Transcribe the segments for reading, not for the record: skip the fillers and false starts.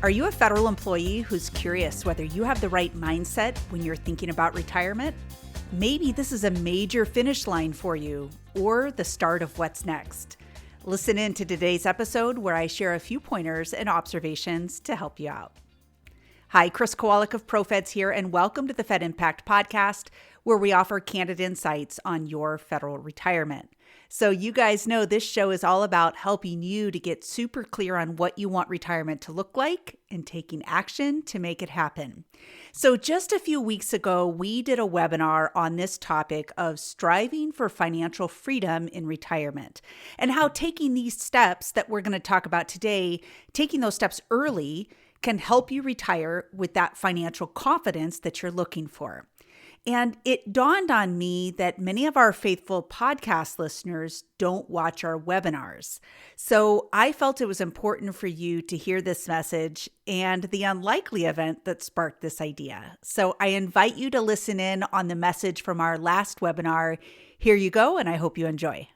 Are you a federal employee who's curious whether you have the right mindset when you're thinking about retirement? Maybe this is a major finish line for you or the start of what's next. Listen in to today's episode where I share a few pointers and observations to help you out. Hi, Chris Kowalik of ProFeds here, and welcome to the Fed Impact Podcast, where we offer candid insights on your federal retirement. So you guys know this show is all about helping you to get super clear on what you want retirement to look like and taking action to make it happen. So just a few weeks ago, we did a webinar on this topic of striving for financial freedom in retirement and how taking these steps that we're going to talk about today, taking those steps early, can help you retire with that financial confidence that you're looking for. And it dawned on me that many of our faithful podcast listeners don't watch our webinars. So I felt it was important for you to hear this message and the unlikely event that sparked this idea. So I invite you to listen in on the message from our last webinar. Here you go, and I hope you enjoy.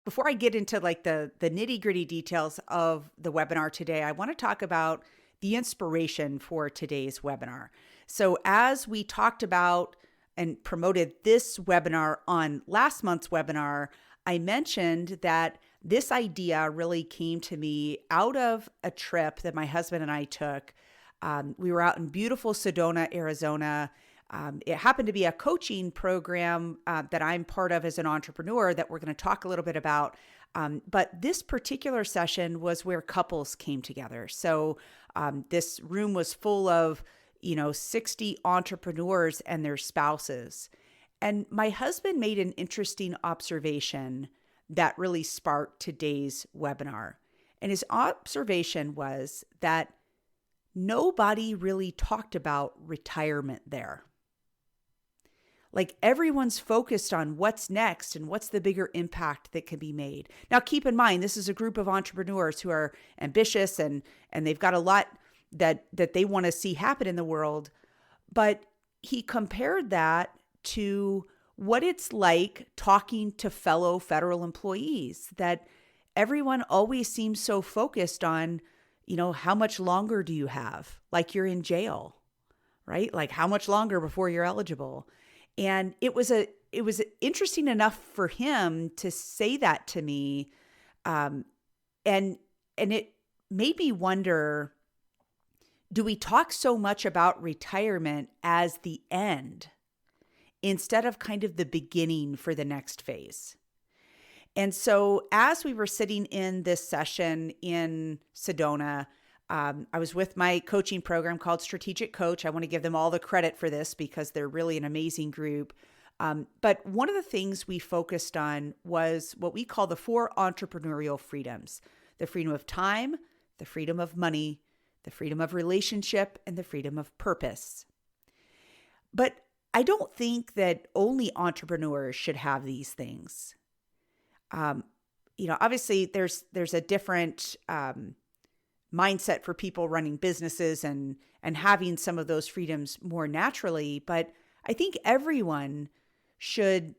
Before I get into the nitty-gritty details of the webinar today, I want to talk about the inspiration for today's webinar. So as we talked about and promoted this webinar on last month's webinar, I mentioned that this idea really came to me out of a trip that my husband and I took. We were out in beautiful Sedona, Arizona. It happened to be a coaching program that I'm part of as an entrepreneur that we're going to talk a little bit about. But this particular session was where couples came together. So this room was full of 60 entrepreneurs and their spouses. And my husband made an interesting observation that really sparked today's webinar. And his observation was that nobody really talked about retirement there. Like everyone's focused on what's next and what's the bigger impact that can be made. Now, keep in mind, this is a group of entrepreneurs who are ambitious and they've got a lot that they want to see happen in the world. But he compared that to what it's like talking to fellow federal employees, that everyone always seems so focused on, how much longer do you have? Like you're in jail, right? Like how much longer before you're eligible? And it was interesting enough for him to say that to me. And it made me wonder, do we talk so much about retirement as the end instead of kind of the beginning for the next phase? And so as we were sitting in this session in Sedona, I was with my coaching program called Strategic Coach. I want to give them all the credit for this because they're really an amazing group. But one of the things we focused on was what we call the 4 entrepreneurial freedoms: the freedom of time, the freedom of money, the freedom of relationship, and the freedom of purpose. But I don't think that only entrepreneurs should have these things. Obviously there's a different mindset for people running businesses and having some of those freedoms more naturally. But I think everyone should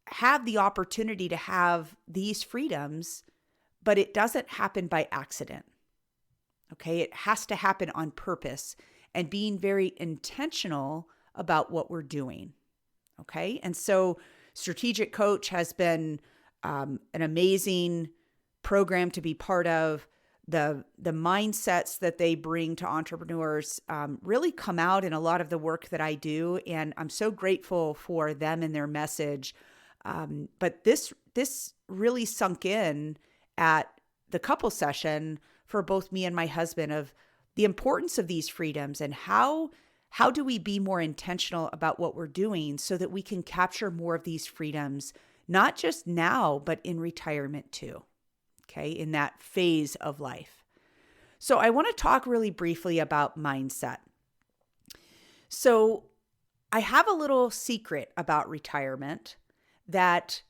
have the opportunity to have these freedoms, but it doesn't happen by accident. Okay, it has to happen on purpose and being very intentional about what we're doing. Okay, and so Strategic Coach has been an amazing program to be part of. The mindsets that they bring to entrepreneurs really come out in a lot of the work that I do, and I'm so grateful for them and their message. But this really sunk in at the couple session for both me and my husband, of the importance of these freedoms and how do we be more intentional about what we're doing so that we can capture more of these freedoms, not just now, but in retirement too. Okay, in that phase of life. So I want to talk really briefly about mindset. So I have a little secret about retirement that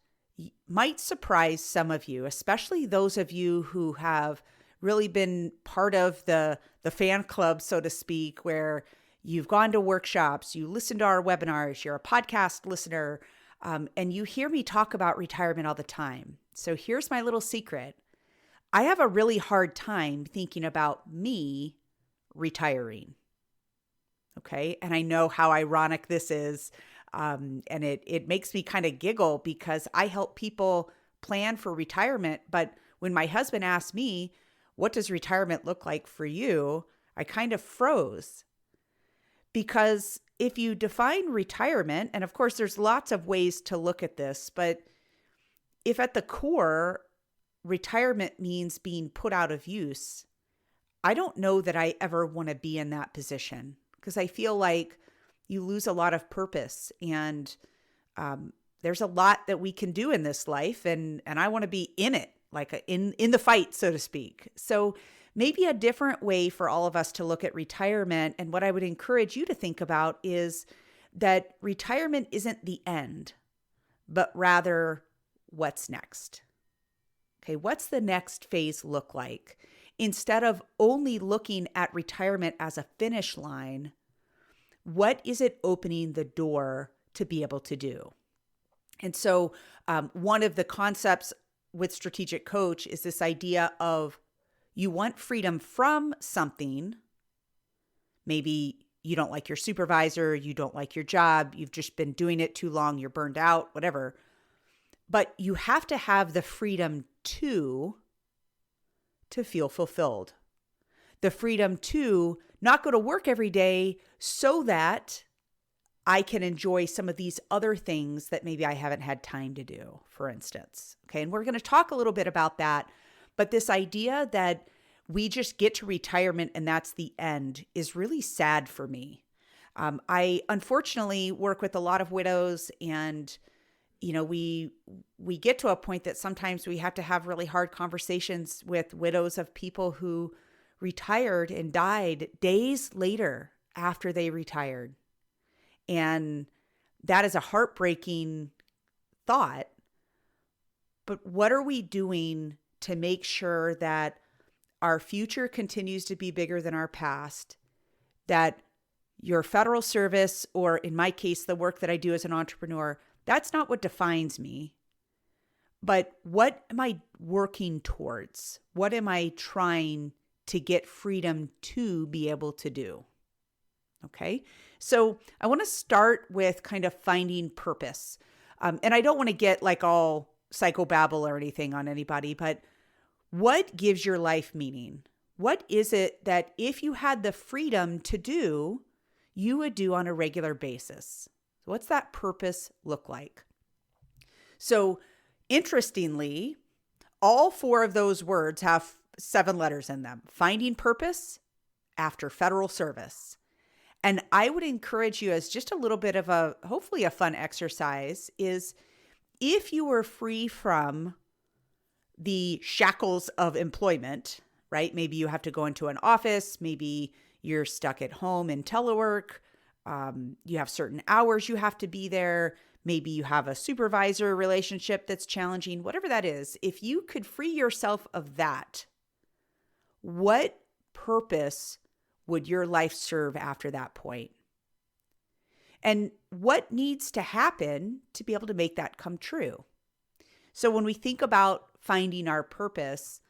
might surprise some of you, especially those of you who have really been part of the fan club, so to speak, where you've gone to workshops, you listen to our webinars, you're a podcast listener, and you hear me talk about retirement all the time. So here's my little secret. I have a really hard time thinking about me retiring. Okay. And I know how ironic this is. And it makes me kind of giggle because I help people plan for retirement. But when my husband asked me, what does retirement look like for you? I kind of froze because if you define retirement, and of course, there's lots of ways to look at this, but if at the core, retirement means being put out of use, I don't know that I ever want to be in that position because I feel like you lose a lot of purpose and there's a lot that we can do in this life and I want to be in it, like in the fight, so to speak. So maybe a different way for all of us to look at retirement, and what I would encourage you to think about is that retirement isn't the end, but rather what's next. Okay, what's the next phase look like? Instead of only looking at retirement as a finish line, what is it opening the door to be able to do? And so one of the concepts with Strategic Coach is this idea of you want freedom from something. Maybe you don't like your supervisor, you don't like your job, you've just been doing it too long, you're burned out, whatever. But you have to have the freedom to feel fulfilled. The freedom to not go to work every day so that I can enjoy some of these other things that maybe I haven't had time to do, for instance. Okay, and we're going to talk a little bit about that. But this idea that we just get to retirement and that's the end is really sad for me. I unfortunately work with a lot of widows, and we get to a point that sometimes we have to have really hard conversations with widows of people who retired and died days later after they retired. And that is a heartbreaking thought. But what are we doing to make sure that our future continues to be bigger than our past, that your federal service, or in my case, the work that I do as an entrepreneur, that's not what defines me, but what am I working towards? What am I trying to get freedom to be able to do? Okay, so I want to start with kind of finding purpose. And I don't want to get like all psychobabble or anything on anybody, but what gives your life meaning? What is it that if you had the freedom to do, you would do on a regular basis? What's that purpose look like? So interestingly, all four of those words have 7 letters in them. Finding purpose after federal service. And I would encourage you, as just a little bit of hopefully a fun exercise, is if you were free from the shackles of employment, right? Maybe you have to go into an office, maybe you're stuck at home in telework, you have certain hours you have to be there, maybe you have a supervisor relationship that's challenging, whatever that is. If you could free yourself of that, what purpose would your life serve after that point? And what needs to happen to be able to make that come true? So when we think about finding our purpose,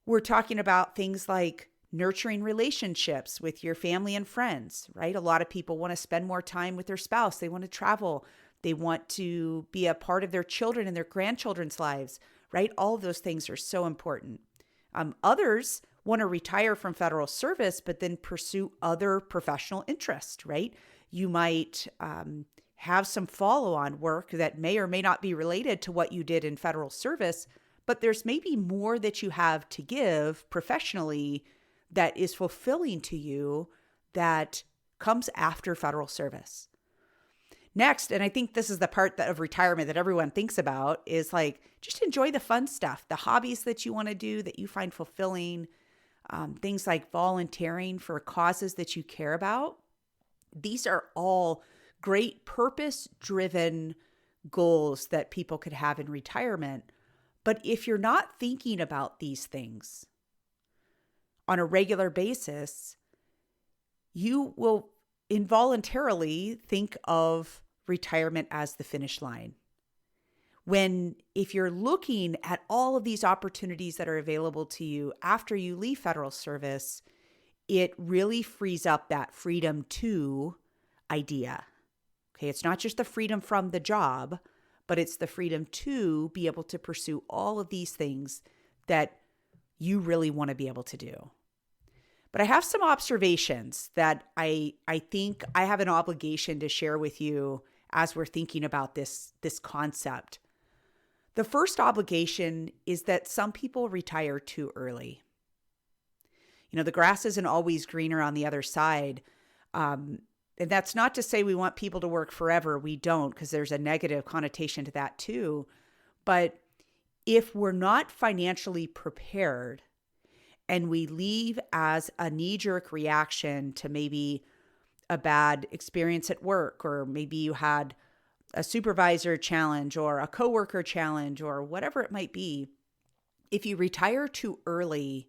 we're talking about things like nurturing relationships with your family and friends, right? A lot of people want to spend more time with their spouse. They want to travel. They want to be a part of their children and their grandchildren's lives, right? All of those things are so important. Others want to retire from federal service, but then pursue other professional interests, right? You might have some follow-on work that may or may not be related to what you did in federal service, but there's maybe more that you have to give professionally that is fulfilling to you that comes after federal service. Next, and I think this is the part of retirement that everyone thinks about, is like, just enjoy the fun stuff, the hobbies that you want to do that you find fulfilling, things like volunteering for causes that you care about. These are all great purpose-driven goals that people could have in retirement. But if you're not thinking about these things on a regular basis, you will involuntarily think of retirement as the finish line. If you're looking at all of these opportunities that are available to you after you leave federal service, it really frees up that freedom to idea. Okay, it's not just the freedom from the job, but it's the freedom to be able to pursue all of these things that you really want to be able to do. But I have some observations that I think I have an obligation to share with you as we're thinking about this concept. The first obligation is that some people retire too early. The grass isn't always greener on the other side. And that's not to say we want people to work forever. We don't, because there's a negative connotation to that too. But if we're not financially prepared and we leave as a knee-jerk reaction to maybe a bad experience at work, or maybe you had a supervisor challenge or a coworker challenge or whatever it might be, if you retire too early,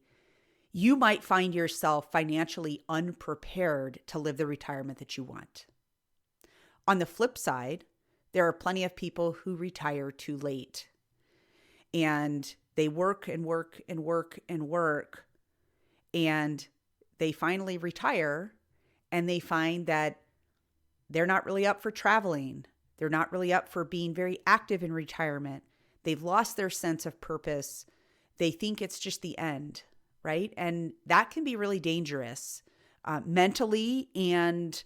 you might find yourself financially unprepared to live the retirement that you want. On the flip side, there are plenty of people who retire too late, and they work and work and work and work, and they finally retire, and they find that they're not really up for traveling. They're not really up for being very active in retirement. They've lost their sense of purpose. They think it's just the end, right? And that can be really dangerous mentally and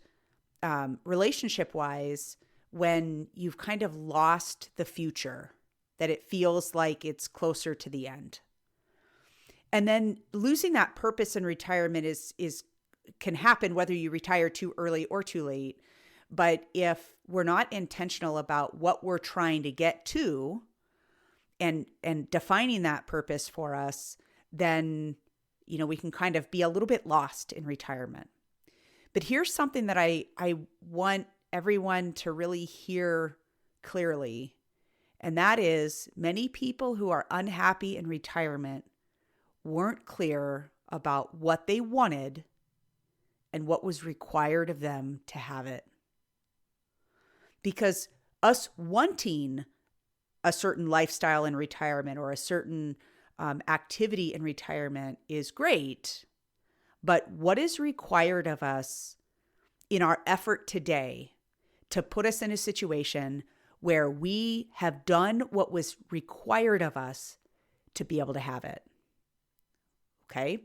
relationship-wise when you've kind of lost the future, that it feels like it's closer to the end. And then losing that purpose in retirement can happen whether you retire too early or too late. But if we're not intentional about what we're trying to get to and defining that purpose for us, then we can kind of be a little bit lost in retirement. But here's something that I want everyone to really hear clearly, and that is many people who are unhappy in retirement weren't clear about what they wanted and what was required of them to have it. Because us wanting a certain lifestyle in retirement or a certain activity in retirement is great, but what is required of us in our effort today to put us in a situation where we have done what was required of us to be able to have it? Okay?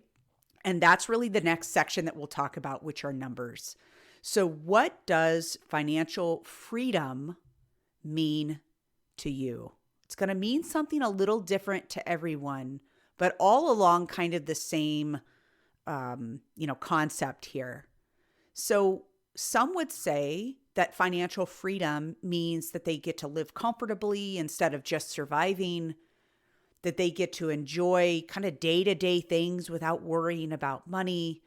And that's really the next section that we'll talk about, which are numbers. So what does financial freedom mean to you? It's going to mean something a little different to everyone, but all along kind of the same, concept here. So some would say that financial freedom means that they get to live comfortably instead of just surviving, that they get to enjoy kind of day-to-day things without worrying about money.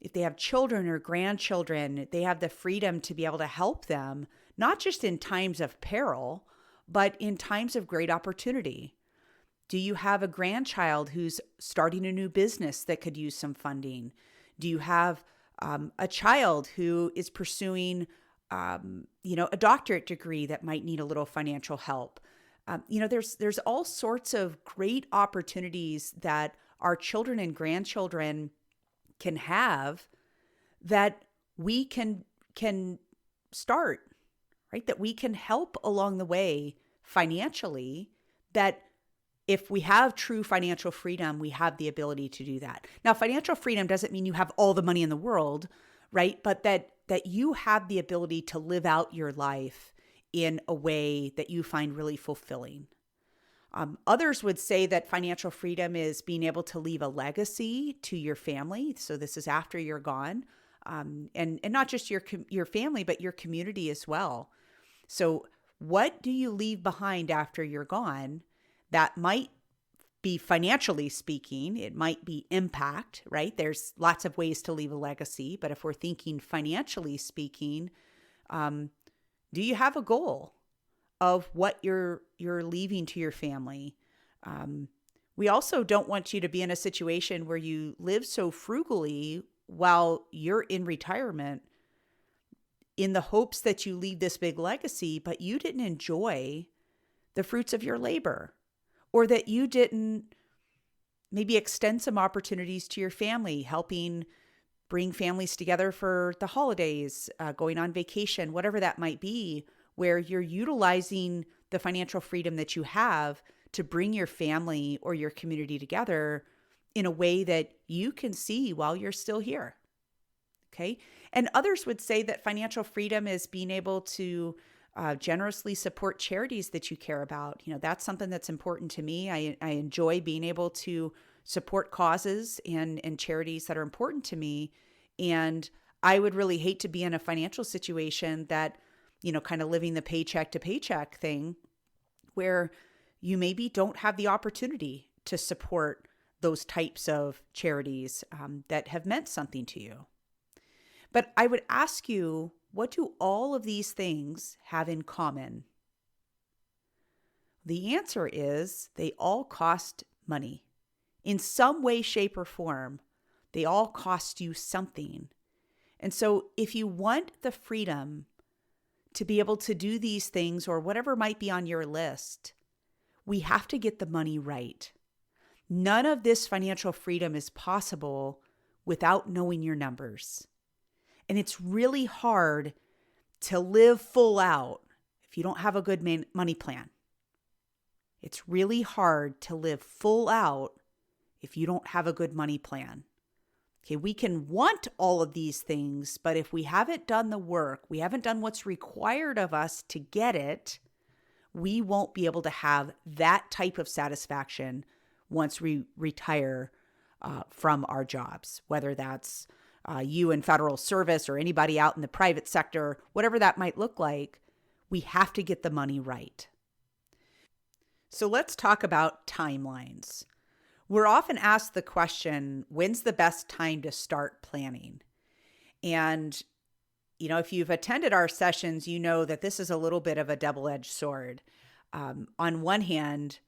If they have children or grandchildren, they have the freedom to be able to help them, not just in times of peril, but in times of great opportunity. Do you have a grandchild who's starting a new business that could use some funding? Do you have a child who is pursuing, a doctorate degree that might need a little financial help? There's all sorts of great opportunities that our children and grandchildren can have that we can start, right? That we can help along the way financially, that if we have true financial freedom, we have the ability to do that. Now, financial freedom doesn't mean you have all the money in the world, right? But that you have the ability to live out your life in a way that you find really fulfilling. Others would say that financial freedom is being able to leave a legacy to your family. So this is after you're gone, and not just your family, but your community as well. So what do you leave behind after you're gone? That might be, financially speaking, it might be impact, right? There's lots of ways to leave a legacy, but if we're thinking financially speaking, do you have a goal of what you're leaving to your family? We also don't want you to be in a situation where you live so frugally while you're in retirement in the hopes that you leave this big legacy, but you didn't enjoy the fruits of your labor, or that you didn't maybe extend some opportunities to your family, helping bring families together for the holidays, going on vacation, whatever that might be, where you're utilizing the financial freedom that you have to bring your family or your community together in a way that you can see while you're still here. Okay. And others would say that financial freedom is being able to generously support charities that you care about. That's something that's important to me. I enjoy being able to support causes and charities that are important to me. And I would really hate to be in a financial situation that, kind of living the paycheck to paycheck thing where you maybe don't have the opportunity to support those types of charities that have meant something to you. But I would ask you, what do all of these things have in common? The answer is they all cost money. In some way, shape, or form, they all cost you something. And so if you want the freedom to be able to do these things or whatever might be on your list, we have to get the money right. None of this financial freedom is possible without knowing your numbers. And it's really hard to live full out if you don't have a good money plan. It's really hard to live full out if you don't have a good money plan. Okay, we can want all of these things, but if we haven't done the work, we haven't done what's required of us to get it, we won't be able to have that type of satisfaction once we retire from our jobs, whether that's you in federal service or anybody out in the private sector, whatever that might look like. We have to get the money right. So let's talk about timelines. We're often asked the question, when's the best time to start planning? And, if you've attended our sessions, you know that this is a little bit of a double-edged sword. On one hand,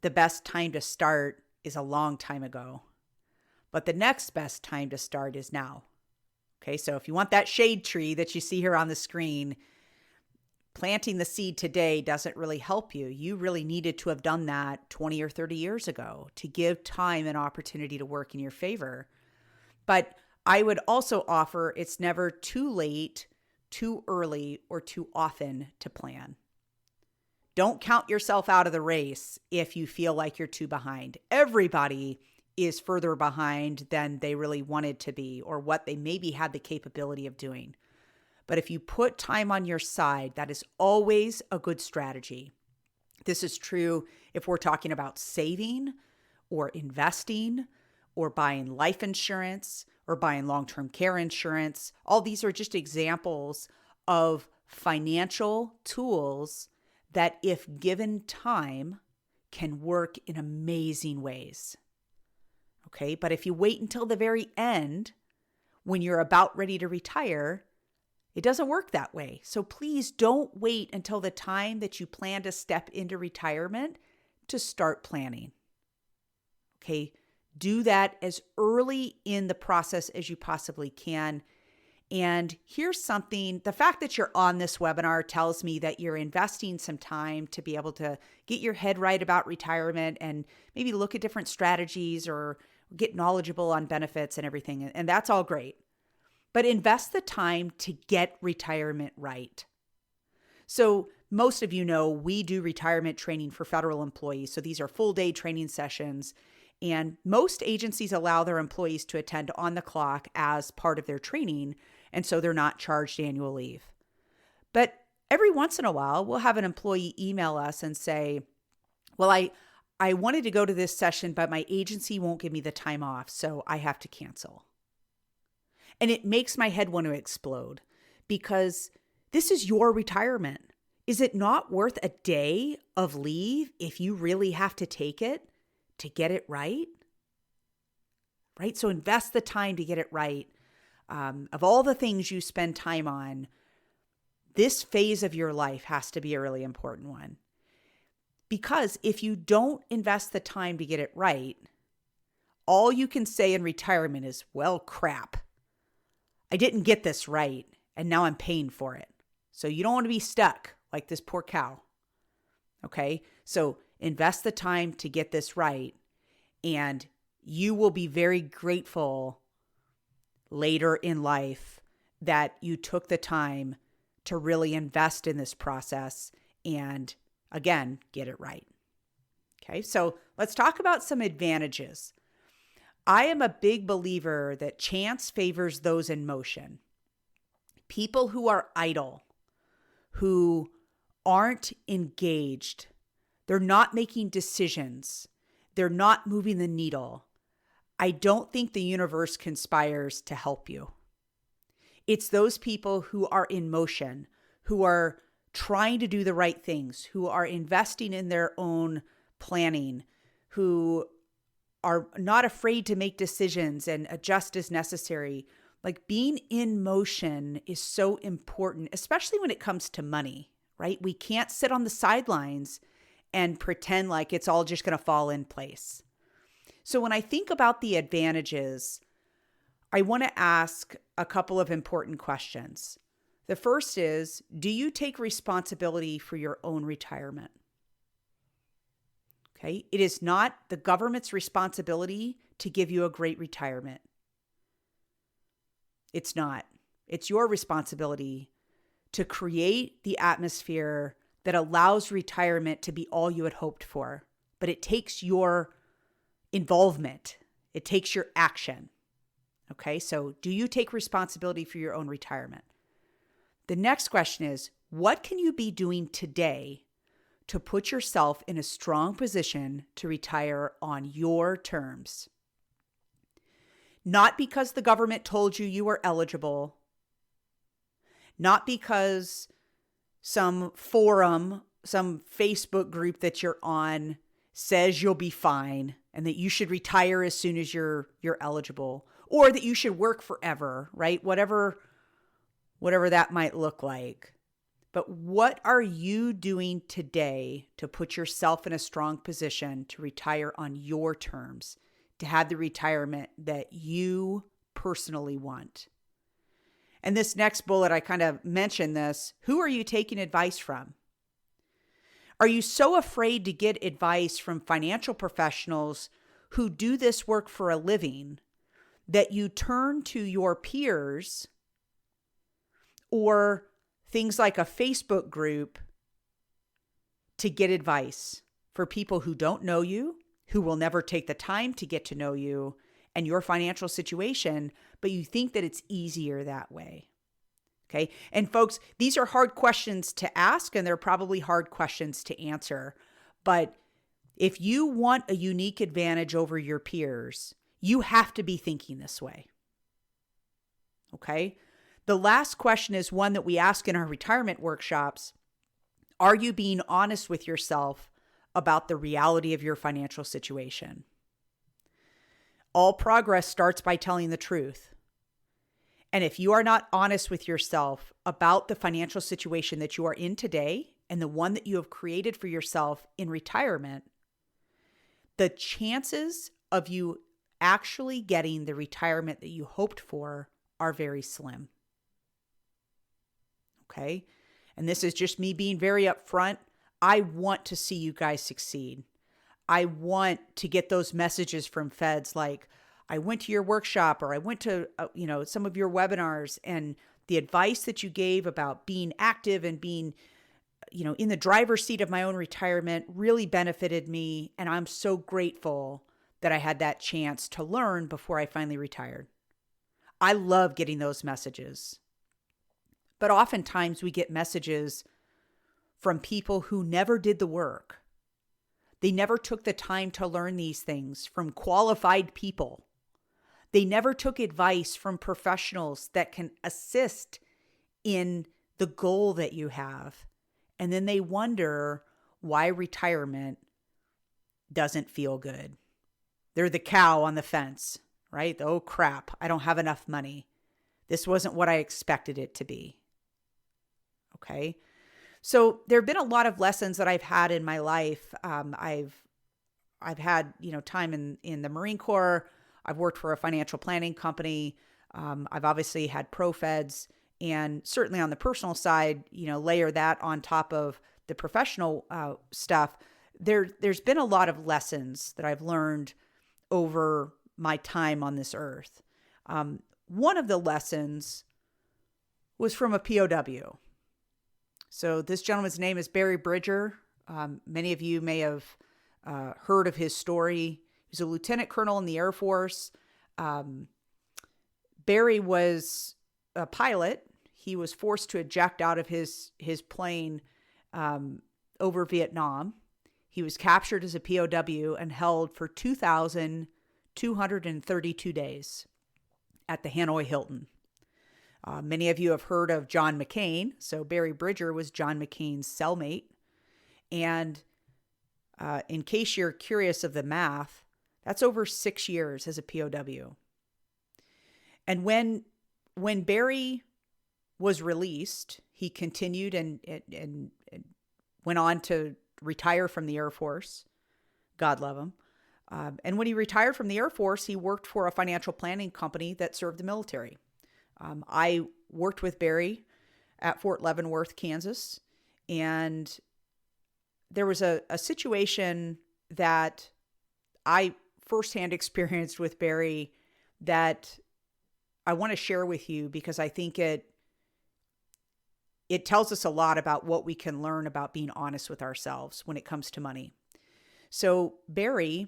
the best time to start is a long time ago, but the next best time to start is now. Okay, so if you want that shade tree that you see here on the screen, planting the seed today doesn't really help you. You really needed to have done that 20 or 30 years ago to give time and opportunity to work in your favor. But I would also offer it's never too late, too early, or too often to plan. Don't count yourself out of the race if you feel like you're too behind. Everybody is further behind than they really wanted to be or what they maybe had the capability of doing. But if you put time on your side, that is always a good strategy. This is true if we're talking about saving or investing or buying life insurance or buying long-term care insurance. All these are just examples of financial tools that, if given time, can work in amazing ways. Okay, but if you wait until the very end, when you're about ready to retire, it doesn't work that way. So please don't wait until the time that you plan to step into retirement to start planning. Okay, do that as early in the process as you possibly can. And here's something, the fact that you're on this webinar tells me that you're investing some time to be able to get your head right about retirement and maybe look at different strategies or get knowledgeable on benefits and everything. And that's all great. But invest the time to get retirement right. So most of you know we do retirement training for federal employees. So these are full-day training sessions. And most agencies allow their employees to attend on the clock as part of their training. And so they're not charged annual leave. But every once in a while, we'll have an employee email us and say, well, I wanted to go to this session, but my agency won't give me the time off, so I have to cancel. And it makes my head want to explode because this is your retirement. Is it not worth a day of leave if you really have to take it to get it right? Right? So invest the time to get it right. Of all the things you spend time on, this phase of your life has to be a really important one. Because if you don't invest the time to get it right, all you can say in retirement is, well, crap. I didn't get this right, and now I'm paying for it. So you don't want to be stuck like this poor cow. Okay. So invest the time to get this right, and you will be very grateful later in life that you took the time to really invest in this process and, again, get it right. Okay, so let's talk about some advantages. I am a big believer that chance favors those in motion. People who are idle, who aren't engaged, they're not making decisions, they're not moving the needle. I don't think the universe conspires to help you. It's those people who are in motion, who are trying to do the right things, who are investing in their own planning, who are not afraid to make decisions and adjust as necessary. Like, being in motion is so important, especially when it comes to money, right? We can't sit on the sidelines and pretend like it's all just going to fall in place. So when I think about the advantages, I want to ask a couple of important questions. The first is, do you take responsibility for your own retirement? Okay. It is not the government's responsibility to give you a great retirement. It's not. It's your responsibility to create the atmosphere that allows retirement to be all you had hoped for. But it takes your involvement. It takes your action. Okay. So do you take responsibility for your own retirement? The next question is, what can you be doing today to put yourself in a strong position to retire on your terms? Not because the government told you you were eligible, not because some forum, some Facebook group that you're on says you'll be fine and that you should retire as soon as you're eligible, or that you should work forever, right? Whatever that might look like. But what are you doing today to put yourself in a strong position to retire on your terms, to have the retirement that you personally want? And this next bullet, I kind of mentioned this. Who are you taking advice from? Are you so afraid to get advice from financial professionals who do this work for a living that you turn to your peers or things like a Facebook group to get advice for people who don't know you, who will never take the time to get to know you and your financial situation, but you think that it's easier that way? Okay. And folks, these are hard questions to ask, and they're probably hard questions to answer. But if you want a unique advantage over your peers, you have to be thinking this way. Okay. The last question is one that we ask in our retirement workshops. Are you being honest with yourself about the reality of your financial situation? All progress starts by telling the truth. And if you are not honest with yourself about the financial situation that you are in today and the one that you have created for yourself in retirement, the chances of you actually getting the retirement that you hoped for are very slim. Okay. And this is just me being very upfront. I want to see you guys succeed. I want to get those messages from feds like, I went to your workshop, or I went to some of your webinars, and the advice that you gave about being active and being in the driver's seat of my own retirement really benefited me. And I'm so grateful that I had that chance to learn before I finally retired. I love getting those messages. But oftentimes we get messages from people who never did the work. They never took the time to learn these things from qualified people. They never took advice from professionals that can assist in the goal that you have. And then they wonder why retirement doesn't feel good. They're the cow on the fence, right? Oh crap, I don't have enough money. This wasn't what I expected it to be. Okay. So there have been a lot of lessons that I've had in my life. I've had, time in the Marine Corps. I've worked for a financial planning company. I've obviously had ProFeds, and certainly on the personal side, layer that on top of the professional stuff, there's been a lot of lessons that I've learned over my time on this earth. One of the lessons was from a POW. So this gentleman's name is Barry Bridger. Many of you may have heard of his story. He was a lieutenant colonel in the Air Force. Barry was a pilot. He was forced to eject out of his plane over Vietnam. He was captured as a POW and held for 2,232 days at the Hanoi Hilton. Many of you have heard of John McCain. So Barry Bridger was John McCain's cellmate. And in case you're curious of the math, that's over 6 years as a POW. And when Barry was released, he continued and went on to retire from the Air Force. God love him. And when he retired from the Air Force, he worked for a financial planning company that served the military. I worked with Barry at Fort Leavenworth, Kansas, and there was a situation that I firsthand experienced with Barry that I want to share with you because I think it tells us a lot about what we can learn about being honest with ourselves when it comes to money. So Barry,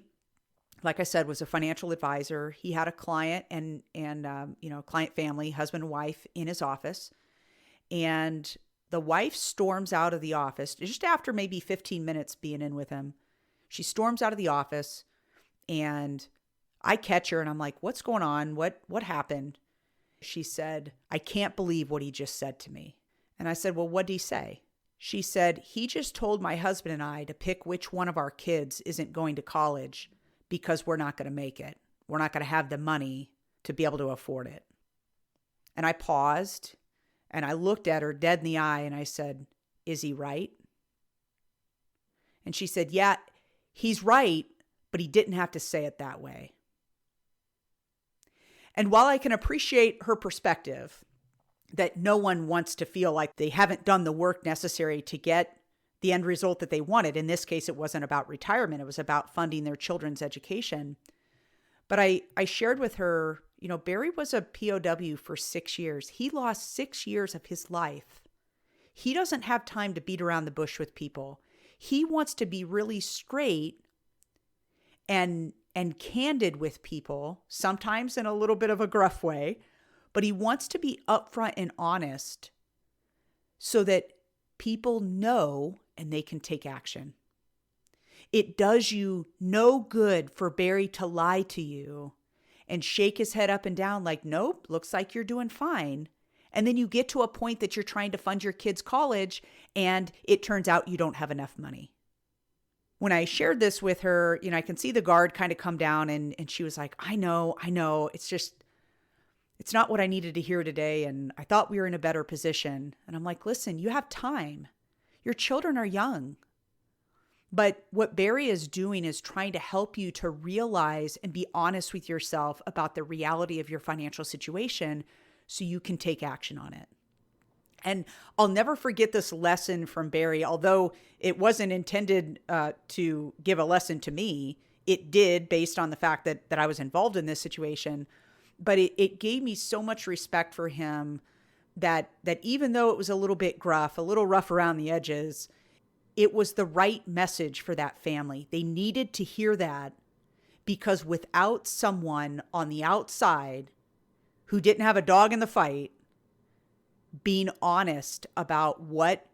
like I said, was a financial advisor. He had a client and client family, husband and wife in his office. And the wife storms out of the office just after maybe 15 minutes being in with him. She storms out of the office and I catch her and I'm like, what's going on? What happened? She said, I can't believe what he just said to me. And I said, well, what did he say? She said, he just told my husband and I to pick which one of our kids isn't going to college because we're not going to make it. We're not going to have the money to be able to afford it. And I paused and I looked at her dead in the eye and I said, is he right? And she said, yeah, he's right, but he didn't have to say it that way. And while I can appreciate her perspective that no one wants to feel like they haven't done the work necessary to get the end result that they wanted, in this case, it wasn't about retirement, it was about funding their children's education. But I shared with her, Barry was a POW for 6 years. He lost 6 years of his life. He doesn't have time to beat around the bush with people. He wants to be really straight and candid with people, sometimes in a little bit of a gruff way, but he wants to be upfront and honest so that people know and they can take action. It does you no good for Barry to lie to you and shake his head up and down like, nope, looks like you're doing fine. And then you get to a point that you're trying to fund your kids' college and it turns out you don't have enough money. When I shared this with her, I can see the guard kind of come down and she was like, I know. It's not what I needed to hear today. And I thought we were in a better position. And I'm like, listen, you have time. Your children are young. But what Barry is doing is trying to help you to realize and be honest with yourself about the reality of your financial situation so you can take action on it. And I'll never forget this lesson from Barry, although it wasn't intended to give a lesson to me. It did based on the fact that I was involved in this situation. But it gave me so much respect for him that even though it was a little bit gruff, a little rough around the edges, it was the right message for that family. They needed to hear that because without someone on the outside who didn't have a dog in the fight, being honest about what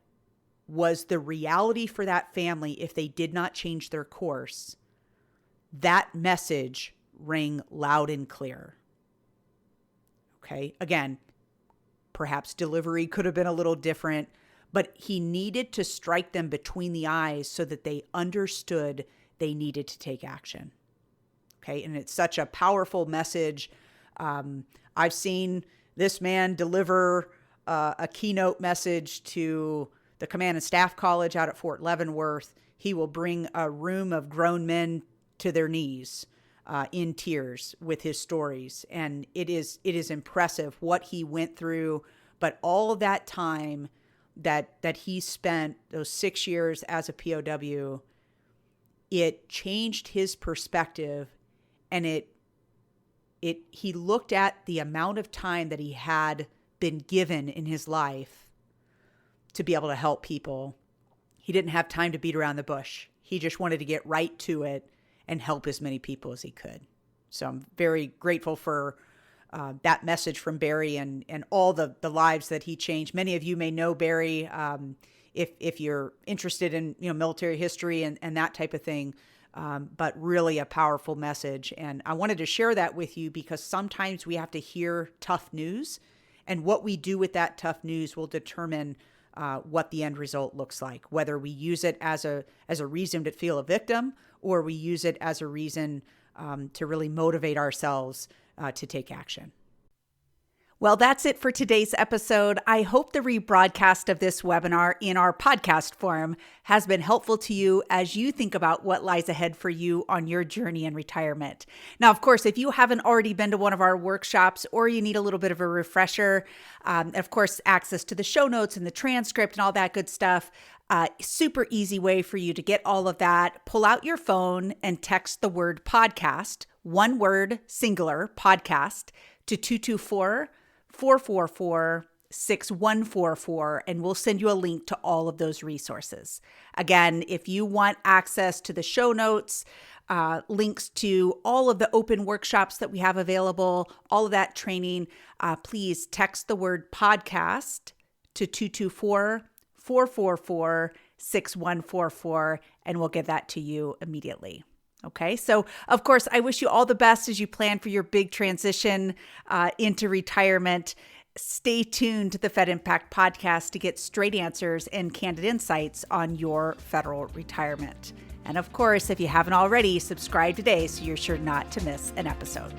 was the reality for that family if they did not change their course, that message rang loud and clear. Okay, again, perhaps delivery could have been a little different, but he needed to strike them between the eyes so that they understood they needed to take action. Okay, and it's such a powerful message. I've seen this man deliver a keynote message to the Command and Staff College out at Fort Leavenworth. He will bring a room of grown men to their knees in tears with his stories. And it is impressive what he went through. But all of that time that he spent those 6 years as a POW, it changed his perspective, and he looked at the amount of time that he had been given in his life to be able to help people. He didn't have time to beat around the bush. He just wanted to get right to it and help as many people as he could. So I'm very grateful for that message from Barry and all the lives that he changed. Many of you may know Barry if you're interested in military history and that type of thing, but really a powerful message. And I wanted to share that with you because sometimes we have to hear tough news, and what we do with that tough news will determine what the end result looks like, whether we use it as a reason to feel a victim, or we use it as a reason to really motivate ourselves to take action. Well, that's it for today's episode. I hope the rebroadcast of this webinar in our podcast form has been helpful to you as you think about what lies ahead for you on your journey in retirement. Now, of course, if you haven't already been to one of our workshops or you need a little bit of a refresher, of course, access to the show notes and the transcript and all that good stuff, super easy way for you to get all of that. Pull out your phone and text the word podcast, one word, singular, podcast, to 224-444-6144, and we'll send you a link to all of those resources. Again, if you want access to the show notes, links to all of the open workshops that we have available, all of that training, please text the word podcast to 224-444-6144, and we'll get that to you immediately. Okay, so of course, I wish you all the best as you plan for your big transition into retirement. Stay tuned to the Fed Impact Podcast to get straight answers and candid insights on your federal retirement. And of course, if you haven't already, subscribe today so you're sure not to miss an episode.